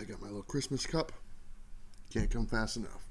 I got my little Christmas cup. Can't come fast enough.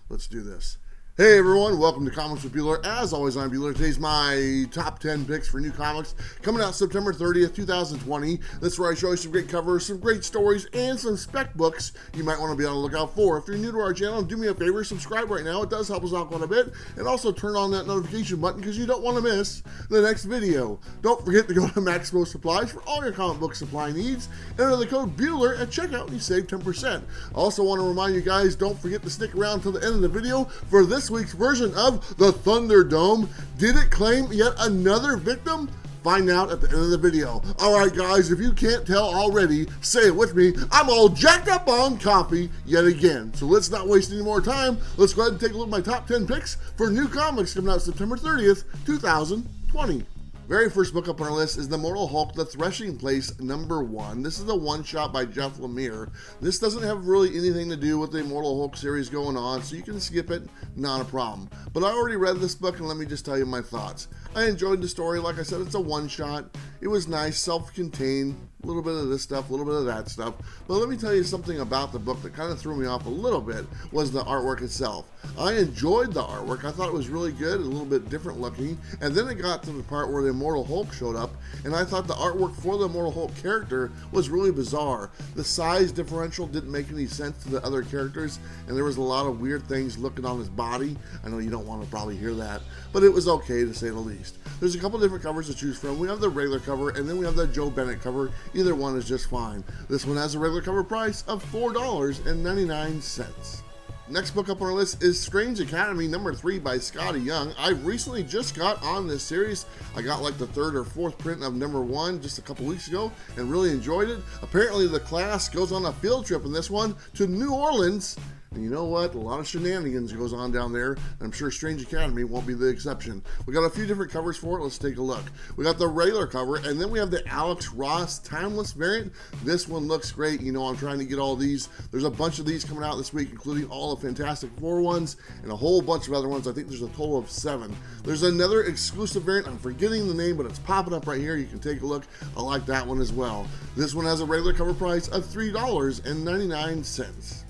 Let's do this. Hey everyone, welcome to Comics with Bueller. As always, I'm Bueller. Today's my top 10 picks for new comics coming out September 30th, 2020. That's where I show you some great covers, some great stories, and some spec books you might want to be on the lookout for. If you're new to our channel, do me a favor, subscribe right now. It does help us out quite a bit. And also turn on that notification button because you don't want to miss the next video. Don't forget to go to Maximo Supplies for all your comic book supply needs. Enter the code Bueller at checkout and you save 10%. I also want to remind you guys, don't forget to stick around till the end of the video for this week's version of the Thunderdome. Did it claim yet another victim? Find out at the end of the video. Alright guys, if you can't tell already, say it with me, I'm all jacked up on coffee yet again. So let's not waste any more time. Let's go ahead and take a look at my top 10 picks for new comics coming out September 30th, 2020. Very first book up on our list is The Immortal Hulk, The Threshing Place, #1. This is a one-shot by Jeff Lemire. This doesn't have really anything to do with the Immortal Hulk series going on, so you can skip it, not a problem. But I already read this book, and let me just tell you my thoughts. I enjoyed the story. Like I said, it's a one-shot. It was nice, self-contained, a little bit of this stuff, a little bit of that stuff. But let me tell you something about the book that kind of threw me off a little bit was the artwork itself. I enjoyed the artwork. I thought it was really good, a little bit different looking. And then it got to the part where the Immortal Hulk showed up, and I thought the artwork for the Immortal Hulk character was really bizarre. The size differential didn't make any sense to the other characters, and there was a lot of weird things looking on his body. I know you don't want to probably hear that, but it was okay to say the least. There's a couple different covers to choose from. We have the regular cover, and then we have the Joe Bennett cover. Either one is just fine. This one has a regular cover price of $4.99. Next book up on our list is Strange Academy #3 by Scotty Young. I recently just got on this series. I got like the 3rd or 4th print of #1 just a couple weeks ago and really enjoyed it. Apparently the class goes on a field trip in this one to New Orleans. And you know what? A lot of shenanigans goes on down there. And I'm sure Strange Academy won't be the exception. We got a few different covers for it. Let's take a look. We got the regular cover, and then we have the Alex Ross Timeless variant. This one looks great. You know, I'm trying to get all these. There's a bunch of these coming out this week, including all the Fantastic Four ones and a whole bunch of other ones. I think there's a total of 7. There's another exclusive variant. I'm forgetting the name, but it's popping up right here. You can take a look. I like that one as well. This one has a regular cover price of $3.99.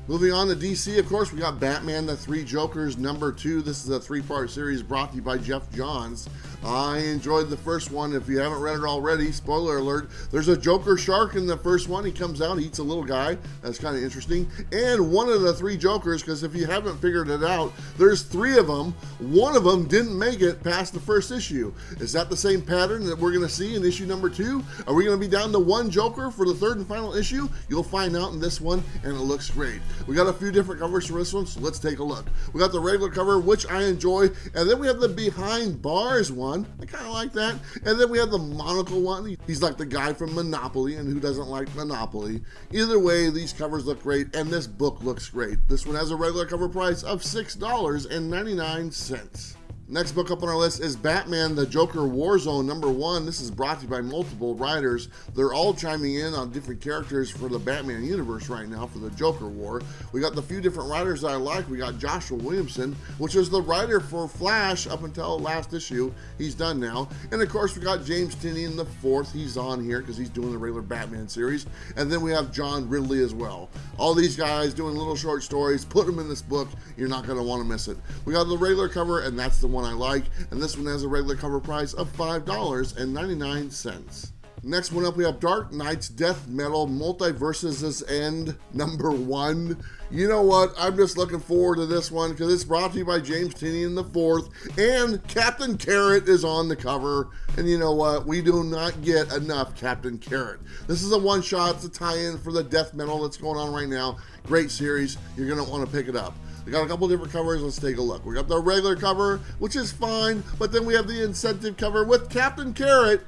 Moving on to DC, of course, we got Batman the Three Jokers #2. This is a 3-part series brought to you by Jeff Johns. I enjoyed the first one. If you haven't read it already, spoiler alert, there's a Joker shark in the first one. He comes out, eats a little guy. That's kind of interesting. And one of the 3 Jokers, because if you haven't figured it out, there's 3 of them. One of them didn't make it past the first issue. Is that the same pattern that we're going to see in issue #2? Are we going to be down to 1 Joker for the 3rd and final issue? You'll find out in this one, and it looks great. We got a few different covers for this one, so let's take a look. We got the regular cover, which I enjoy, and then we have the Behind Bars one. I kind of like that. And then we have the Monocle one. He's like the guy from Monopoly, and who doesn't like Monopoly? Either way, these covers look great, and this book looks great. This one has a regular cover price of $6.99. Next book up on our list is Batman the Joker Warzone #1. This is brought to you by multiple writers. They're all chiming in on different characters for the Batman universe right now for the Joker War. We got the few different writers that I like. We got Joshua Williamson, which is the writer for Flash up until last issue. He's done now. And of course, we got James Tynion the 4th. He's on here because he's doing the regular Batman series. And then we have John Ridley as well. All these guys doing little short stories. Put them in this book. You're not going to want to miss it. We got the regular cover, and that's the one I like, and this one has a regular cover price of $5.99. Next one up, we have Dark Knight's Death Metal Multiverses' End #1. You know what? I'm just looking forward to this one because it's brought to you by James Tynion the 4th, and Captain Carrot is on the cover. And you know what? We do not get enough Captain Carrot. This is a one-shot. It's a tie-in for the death metal that's going on right now. Great series. You're going to want to pick it up. We got a couple different covers. Let's take a look. We got the regular cover, which is fine, but then we have the incentive cover with Captain Carrot.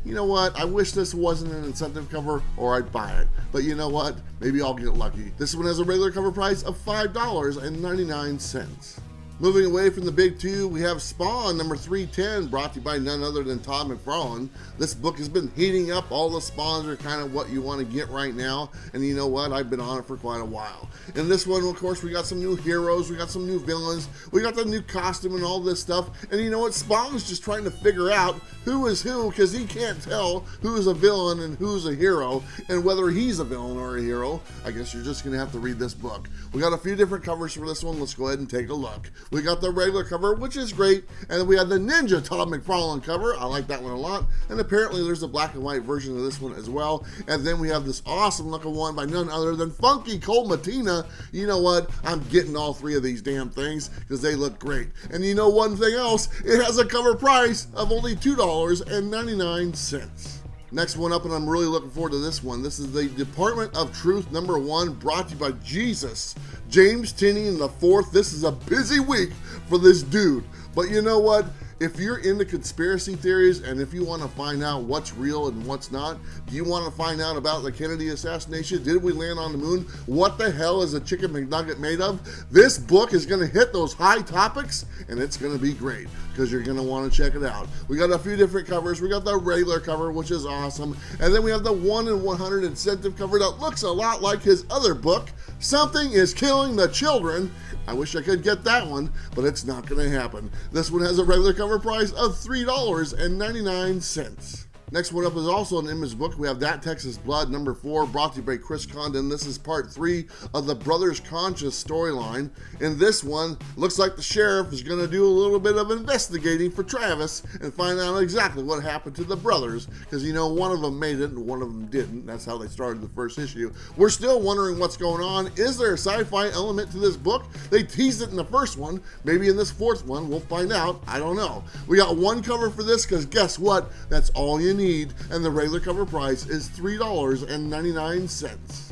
You know what? I wish this wasn't an incentive cover, or I'd buy it. But you know what? Maybe I'll get lucky. This one has a regular cover price of $5.99. Moving away from the big two, we have Spawn number 310, brought to you by none other than Todd McFarlane. This book has been heating up. All the Spawns are kind of what you want to get right now, and you know what? I've been on it for quite a while. In this one, of course, we got some new heroes, we got some new villains, we got the new costume and all this stuff, and you know what? Spawn is just trying to figure out who is who, because he can't tell who's a villain and who's a hero, and whether he's a villain or a hero. I guess you're just going to have to read this book. We got a few different covers for this one. Let's go ahead and take a look. We got the regular cover, which is great, and then we have the Ninja Todd McFarlane cover. I like that one a lot, and apparently there's a black and white version of this one as well. And then we have this awesome looking one by none other than Funky Cold MATTINA. You know what? I'm getting all three of these damn things because they look great. And you know one thing else? It has a cover price of only $2.99. Next one up, and I'm really looking forward to this one. This is the Department of Truth number 1, brought to you by Jesus, James Tinney the Fourth. This is a busy week for this dude. But you know what? If you're into conspiracy theories and if you want to find out what's real and what's not, do you want to find out about the Kennedy assassination? Did we land on the moon? What the hell is a chicken McNugget made of? This book is going to hit those high topics, and it's going to be great because you're going to want to check it out. We got a few different covers. We got the regular cover, which is awesome, and then we have the 1 in 100 incentive cover that looks a lot like his other book, Something is Killing the Children. I wish I could get that one, but it's not going to happen. This one has a regular cover price of $3.99. Next one up is also an image book. We have That Texas Blood number 4, brought to you by Chris Condon. This is part 3 of the Brothers Conscious storyline. In this one, looks like the sheriff is going to do a little bit of investigating for Travis and find out exactly what happened to the brothers, because you know one of them made it and one of them didn't. That's how they started the first issue. We're still wondering what's going on. Is there a sci-fi element to this book? They teased it in the first one. Maybe in this fourth one we'll find out. I don't know. We got one cover for this because guess what? That's all you need, and the regular cover price is $3.99.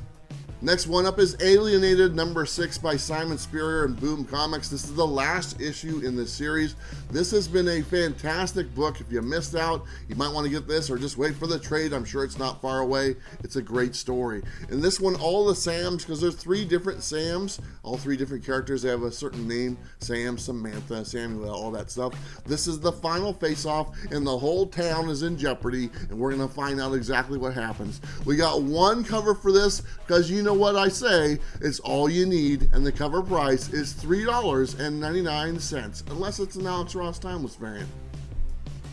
Next one up is Alienated number 6 by Simon Spurrier and Boom Comics. This is the last issue in this series. This has been a fantastic book. If you missed out, you might want to get this or just wait for the trade. I'm sure it's not far away. It's a great story. In this one, all the Sams, because there's 3 different Sams, all 3 different characters, they have a certain name: Sam, Samantha, Samuel, all that stuff. This is the final face-off, and the whole town is in jeopardy, and we're going to find out exactly what happens. We got one cover for this, because you know what I say, it's all you need, and the cover price is $3.99, unless it's an Alex Ross Timeless variant.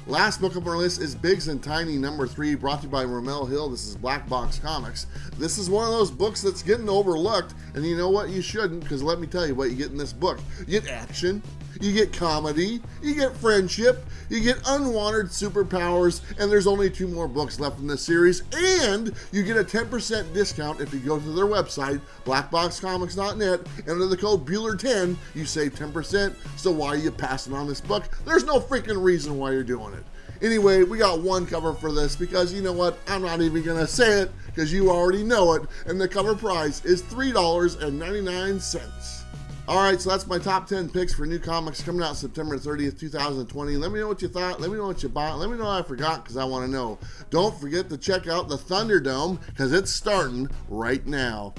Last book on our list is Biggs and Tiny number 3, brought to you by Ramel Hill. This is Blackbox Comics. This is one of those books that's getting overlooked, and you know what? You shouldn't, because let me tell you what you get in this book. You get action, you get comedy, you get friendship, you get unwanted superpowers, and there's only 2 more books left in this series, and you get a 10% discount if you go to their website, blackboxcomics.net, enter the code Bueller10, you save 10%, so why are you passing on this book? There's no freaking reason why you're doing it. Anyway, we got one cover for this because you know what? I'm not even going to say it because you already know it, and the cover price is $3.99. Alright, so that's my top 10 picks for new comics coming out September 30th, 2020. Let me know what you thought. Let me know what you bought. Let me know what I forgot because I want to know. Don't forget to check out the Thunderdome because it's starting right now.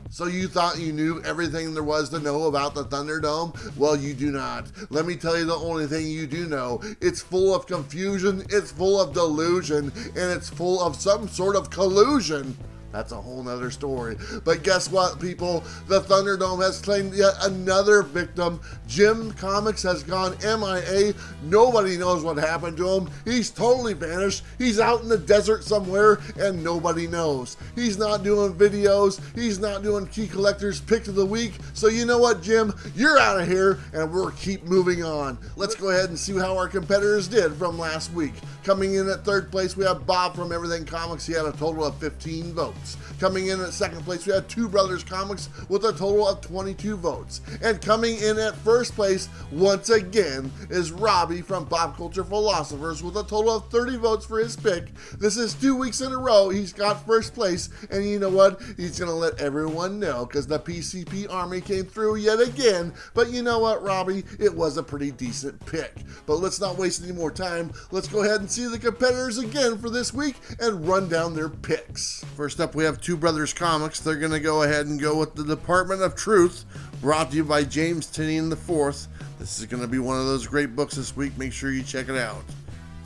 So you thought you knew everything there was to know about the Thunderdome? Well, you do not. Let me tell you the only thing you do know. It's full of confusion, it's full of delusion, and it's full of some sort of collusion. That's a whole nother story. But guess what, people? The Thunderdome has claimed yet another victim. Jim Comics has gone MIA. Nobody knows what happened to him. He's totally vanished. He's out in the desert somewhere, and nobody knows. He's not doing videos. He's not doing Key Collector's Pick of the Week. So you know what, Jim? You're out of here, and we'll keep moving on. Let's go ahead and see how our competitors did from last week. Coming in at 3rd place, we have Bob from Everything Comics. He had a total of 15 votes. Coming in at 2nd place, we had Two Brothers Comics with a total of 22 votes. And coming in at 1st place, once again, is Robbie from Pop Culture Philosophers with a total of 30 votes for his pick. This is 2 weeks in a row he's got 1st place, and you know what? He's going to let everyone know because the PCP army came through yet again. But you know what, Robbie? It was a pretty decent pick. But let's not waste any more time. Let's go ahead and see the competitors again for this week and run down their picks. First up, we have Two Brothers Comics. They're going to go ahead and go with The Department of Truth, brought to you by James Tynion IV. This is going to be one of those great books this week. Make sure you check it out.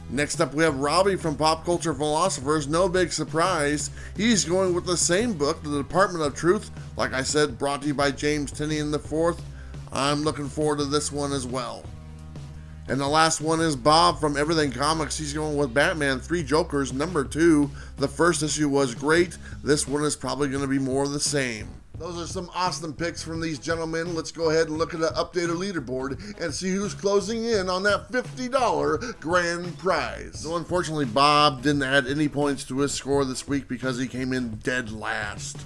Next up, we have Robbie from Pop Culture Philosophers. No big surprise. He's going with the same book, The Department of Truth. Like I said, brought to you by James Tynion IV. I'm looking forward to this one as well. And the last one is Bob from Everything Comics. He's going with Batman 3 Jokers, #2. The first issue was great. This one is probably going to be more of the same. Those are some awesome picks from these gentlemen. Let's go ahead and look at the updated leaderboard and see who's closing in on that $50 grand prize. So unfortunately, Bob didn't add any points to his score this week because he came in dead last.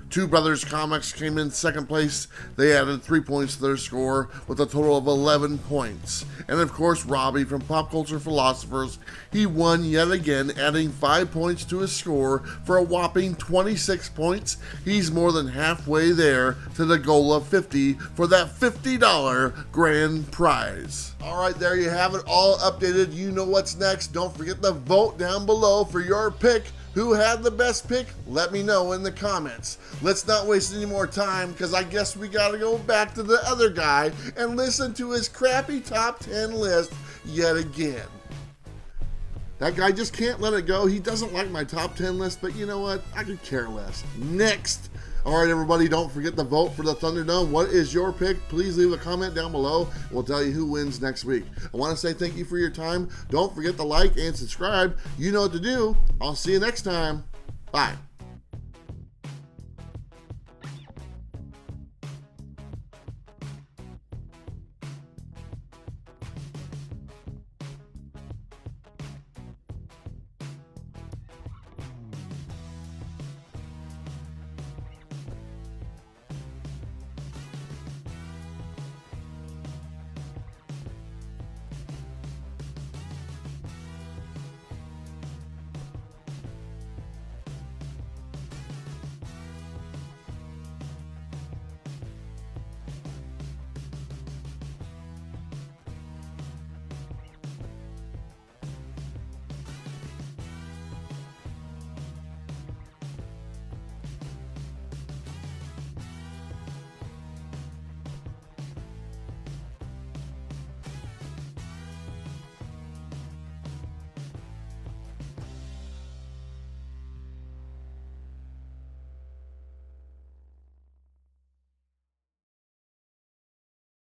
Two Brothers Comics came in second place. They added 3 points to their score with a total of 11 points. And of course, Robbie from Pop Culture Philosophers, he won yet again, adding 5 points to his score for a whopping 26 points. He's more than halfway there to the goal of 50 for that $50 grand prize. All right, there you have it, all updated. You know what's next. Don't forget to vote down below for your pick. Who had the best pick? Let me know in the comments. Let's not waste any more time, because I guess we gotta go back to the other guy and listen to his crappy top 10 list yet again. That guy just can't let it go. He doesn't like my top 10 list, but you know what? I could care less. Next. All right, everybody, don't forget to vote for the Thunderdome. What is your pick? Please leave a comment down below. We'll tell you who wins next week. I want to say thank you for your time. Don't forget to like and subscribe. You know what to do. I'll see you next time. Bye.